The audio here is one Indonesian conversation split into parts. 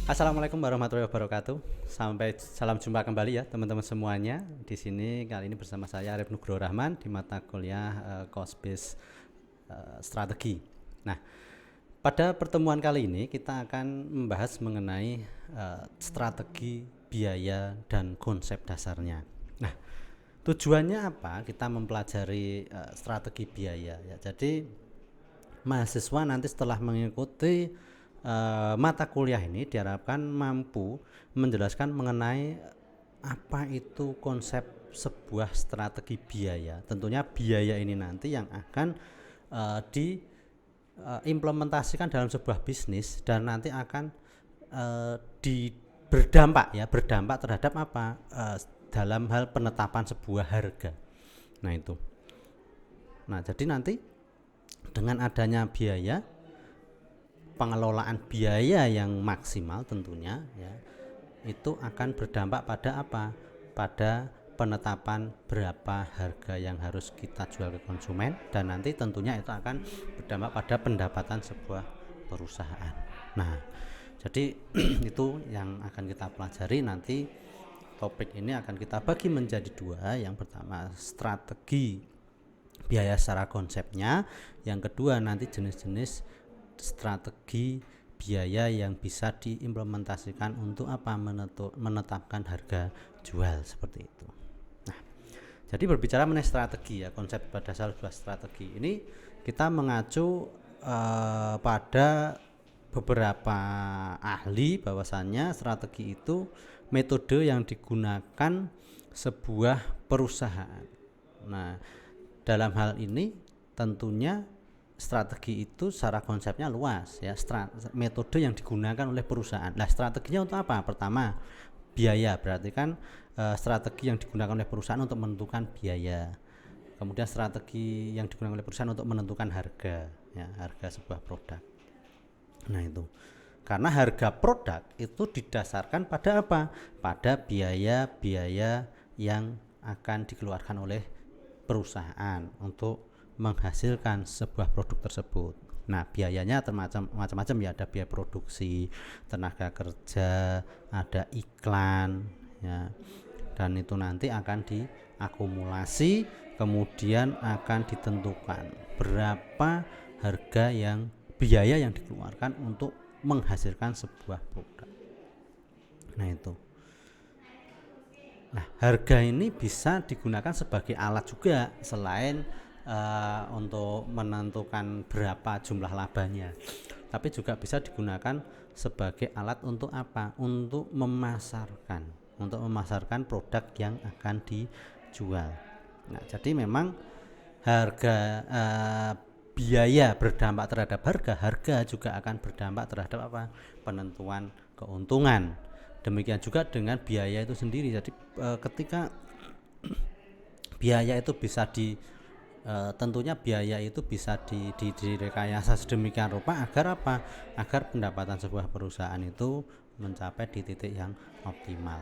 Assalamualaikum warahmatullahi wabarakatuh. Salam jumpa kembali ya teman-teman semuanya. Di sini kali ini bersama saya Arif Nugroho Rahman di mata kuliah Cost Based Strategi. Nah, pada pertemuan kali ini kita akan membahas mengenai strategi biaya dan konsep dasarnya. Nah, tujuannya apa? Kita mempelajari strategi biaya ya. Jadi mahasiswa nanti setelah mengikuti mata kuliah ini diharapkan mampu menjelaskan mengenai apa itu konsep sebuah strategi biaya. Tentunya biaya ini nanti yang akan diimplementasikan dalam sebuah bisnis dan nanti akan berdampak terhadap apa dalam hal penetapan sebuah harga. Nah itu. Nah jadi nanti dengan adanya biaya, pengelolaan biaya yang maksimal tentunya ya, itu akan berdampak pada apa? Pada penetapan berapa harga yang harus kita jual ke konsumen, dan nanti tentunya itu akan berdampak pada pendapatan sebuah perusahaan. Nah, jadi itu yang akan kita pelajari nanti. Topik ini akan kita bagi menjadi dua. Yang pertama strategi biaya secara konsepnya, yang kedua nanti jenis-jenis strategi biaya yang bisa diimplementasikan untuk apa? Menetapkan harga jual seperti itu. Nah, jadi berbicara mengenai strategi ya, konsep dasar sebuah strategi ini kita mengacu pada beberapa ahli bahwasannya strategi itu metode yang digunakan sebuah perusahaan. Nah, dalam hal ini tentunya strategi itu secara konsepnya luas ya, metode yang digunakan oleh perusahaan. Nah, strateginya untuk apa? Pertama, biaya, berarti kan strategi yang digunakan oleh perusahaan untuk menentukan biaya. Kemudian strategi yang digunakan oleh perusahaan untuk menentukan harga ya, harga sebuah produk. Nah itu, karena harga produk itu didasarkan pada apa? Pada biaya-biaya yang akan dikeluarkan oleh perusahaan untuk menghasilkan sebuah produk tersebut. Nah, biayanya macam-macam ya, ada biaya produksi, tenaga kerja, ada iklan ya. Dan itu nanti akan diakumulasi, kemudian akan ditentukan berapa harga yang biaya yang dikeluarkan untuk menghasilkan sebuah produk. Nah itu. Nah, harga ini bisa digunakan sebagai alat juga selain untuk menentukan berapa jumlah labanya, tapi juga bisa digunakan sebagai alat untuk apa? Untuk memasarkan produk yang akan dijual. Nah, jadi memang harga biaya berdampak terhadap harga juga akan berdampak terhadap apa? Penentuan keuntungan. Demikian juga dengan biaya itu sendiri. Jadi ketika biaya itu bisa tentunya biaya itu bisa direkayasa sedemikian rupa agar apa? Agar pendapatan sebuah perusahaan itu mencapai di titik yang optimal.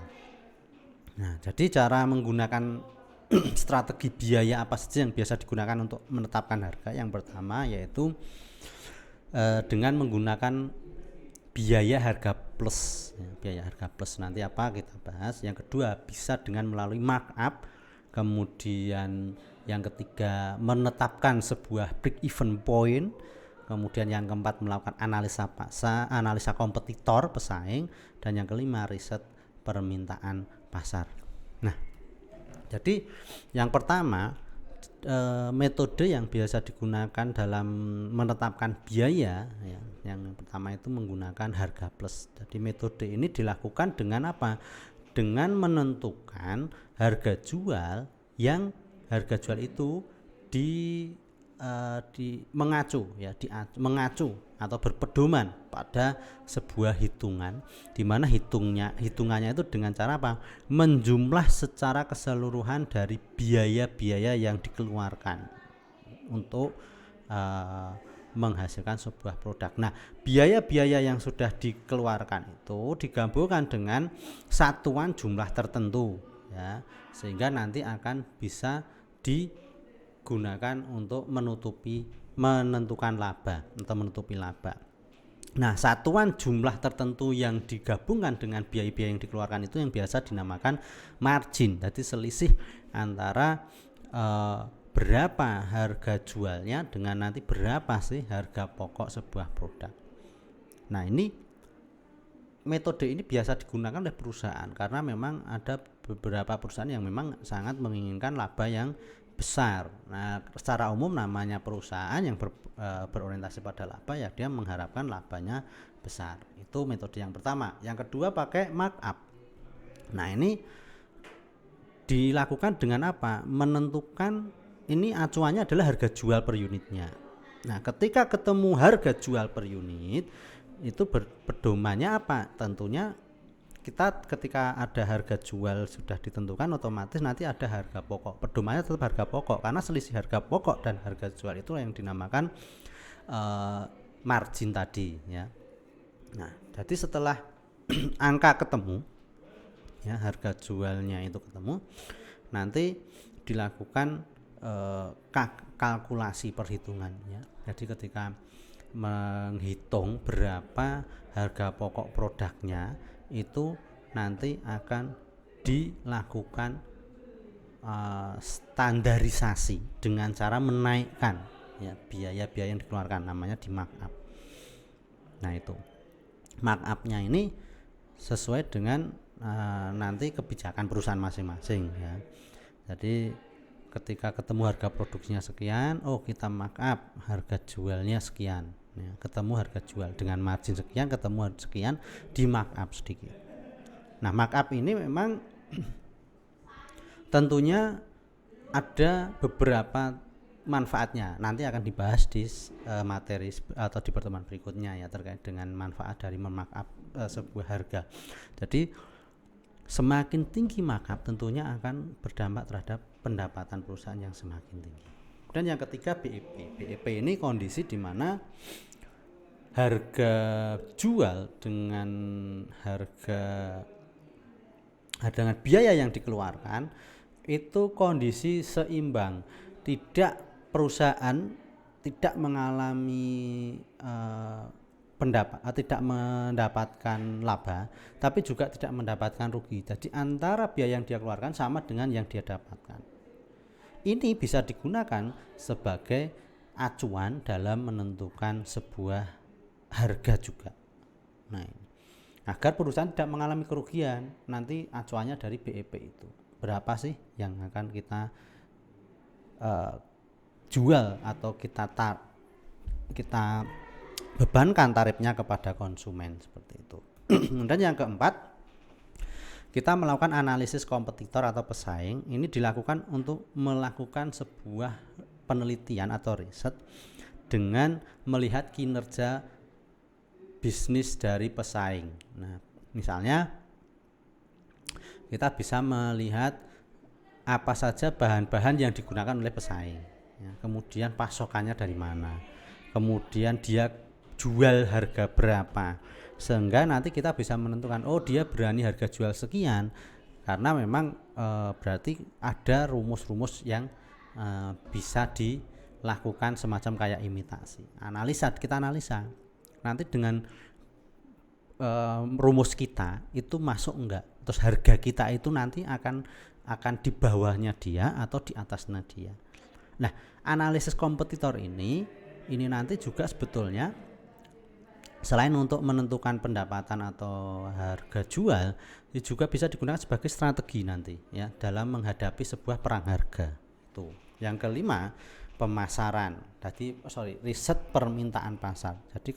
Nah, jadi cara menggunakan strategi biaya apa saja yang biasa digunakan untuk menetapkan harga? Yang pertama yaitu dengan menggunakan biaya harga plus ya, biaya harga plus nanti apa kita bahas. Yang kedua bisa dengan melalui markup. Kemudian yang ketiga menetapkan sebuah break even point. Kemudian yang keempat melakukan analisa pasar, analisa kompetitor pesaing, dan yang kelima riset permintaan pasar. Nah, jadi yang pertama metode yang biasa digunakan dalam menetapkan biaya ya, yang pertama itu menggunakan harga plus. Jadi metode ini dilakukan dengan apa? Dengan menentukan harga jual yang harga jual itu mengacu atau berpedoman pada sebuah hitungan, di mana hitungannya itu dengan cara apa? Menjumlah secara keseluruhan dari biaya-biaya yang dikeluarkan untuk menghasilkan sebuah produk. Nah, biaya-biaya yang sudah dikeluarkan itu digabungkan dengan satuan jumlah tertentu ya, sehingga nanti akan bisa digunakan untuk menentukan laba atau menutupi laba. Nah, satuan jumlah tertentu yang digabungkan dengan biaya-biaya yang dikeluarkan itu yang biasa dinamakan margin. Jadi selisih antara berapa harga jualnya dengan nanti berapa sih harga pokok sebuah produk. Nah, ini metode ini biasa digunakan oleh perusahaan karena memang ada beberapa perusahaan yang memang sangat menginginkan laba yang besar. Nah, secara umum namanya perusahaan yang berorientasi pada laba ya dia mengharapkan labanya besar. Itu metode yang pertama. Yang kedua pakai markup. Nah, ini dilakukan dengan apa? Menentukan ini acuannya adalah harga jual per unitnya. Nah, ketika ketemu harga jual per unit itu pedomannya apa? Tentunya kita ketika ada harga jual sudah ditentukan otomatis nanti ada harga pokok. Pedomannya tetap harga pokok karena selisih harga pokok dan harga jual itu yang dinamakan margin tadi ya. Nah, jadi setelah angka ketemu ya, harga jualnya itu ketemu, nanti dilakukan kalkulasi perhitungan ya. Jadi ketika menghitung berapa harga pokok produknya itu nanti akan dilakukan standarisasi dengan cara menaikkan ya biaya-biaya yang dikeluarkan, namanya di markup. Nah, itu markupnya ini sesuai dengan nanti kebijakan perusahaan masing-masing ya. Jadi ketika ketemu harga produksinya sekian, oh kita markup harga jualnya sekian ya, ketemu harga jual dengan margin sekian, ketemu sekian, di markup sedikit. Nah, markup ini memang tentunya ada beberapa manfaatnya, nanti akan dibahas di materi atau di pertemuan berikutnya ya terkait dengan manfaat dari memarkup sebuah harga. Jadi semakin tinggi markup tentunya akan berdampak terhadap pendapatan perusahaan yang semakin tinggi. Dan yang ketiga BEP. BEP ini kondisi di mana harga jual dengan dengan biaya yang dikeluarkan itu kondisi seimbang. Perusahaan tidak mengalami tidak mendapatkan laba, tapi juga tidak mendapatkan rugi. Jadi antara biaya yang dia keluarkan sama dengan yang dia dapatkan. Ini bisa digunakan sebagai acuan dalam menentukan sebuah harga juga. Nah, agar perusahaan tidak mengalami kerugian, nanti acuannya dari BEP itu berapa sih yang akan kita jual atau kita bebankan tarifnya kepada konsumen seperti itu. Dan yang keempat, kita melakukan analisis kompetitor atau pesaing. Ini dilakukan untuk melakukan sebuah penelitian atau riset dengan melihat kinerja bisnis dari pesaing. Nah, misalnya kita bisa melihat apa saja bahan-bahan yang digunakan oleh pesaing ya, kemudian pasokannya dari mana, kemudian dia jual harga berapa, sehingga nanti kita bisa menentukan oh dia berani harga jual sekian karena memang berarti ada rumus-rumus yang bisa dilakukan semacam kayak imitasi. Kita analisa nanti dengan rumus kita itu masuk enggak, terus harga kita itu nanti akan di bawahnya dia atau di atasnya dia. Nah, analisis kompetitor ini nanti juga sebetulnya selain untuk menentukan pendapatan atau harga jual, ini juga bisa digunakan sebagai strategi nanti ya dalam menghadapi sebuah perang harga. Itu. Yang kelima, pemasaran. Riset permintaan pasar. Jadi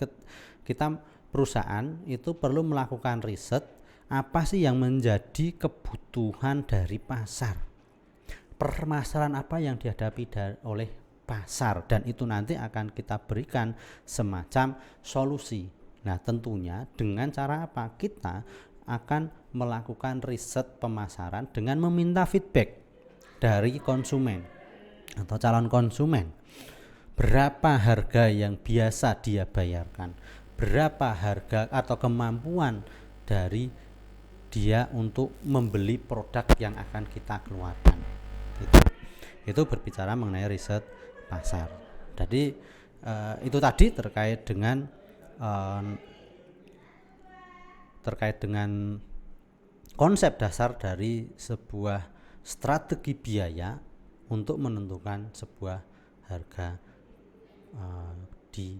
kita perusahaan itu perlu melakukan riset apa sih yang menjadi kebutuhan dari pasar. Permasalahan apa yang dihadapi oleh pasar, dan itu nanti akan kita berikan semacam solusi. Nah, tentunya dengan cara apa? Kita akan melakukan riset pemasaran dengan meminta feedback dari konsumen atau calon konsumen. Berapa harga yang biasa dia bayarkan? Berapa harga atau kemampuan dari dia untuk membeli produk yang akan kita keluarkan? Itu berbicara mengenai riset pasar. Jadi itu tadi terkait dengan terkait dengan konsep dasar dari sebuah strategi biaya untuk menentukan sebuah harga di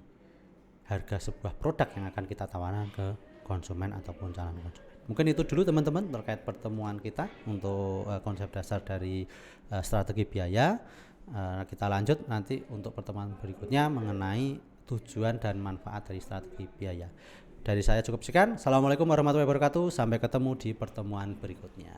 harga sebuah produk yang akan kita tawarkan ke konsumen ataupun calon konsumen. Mungkin itu dulu teman-teman terkait pertemuan kita untuk konsep dasar dari strategi biaya. Kita lanjut nanti untuk pertemuan berikutnya mengenai tujuan dan manfaat dari strategi biaya. Dari saya cukup sekian. Assalamualaikum warahmatullahi wabarakatuh. Sampai ketemu di pertemuan berikutnya.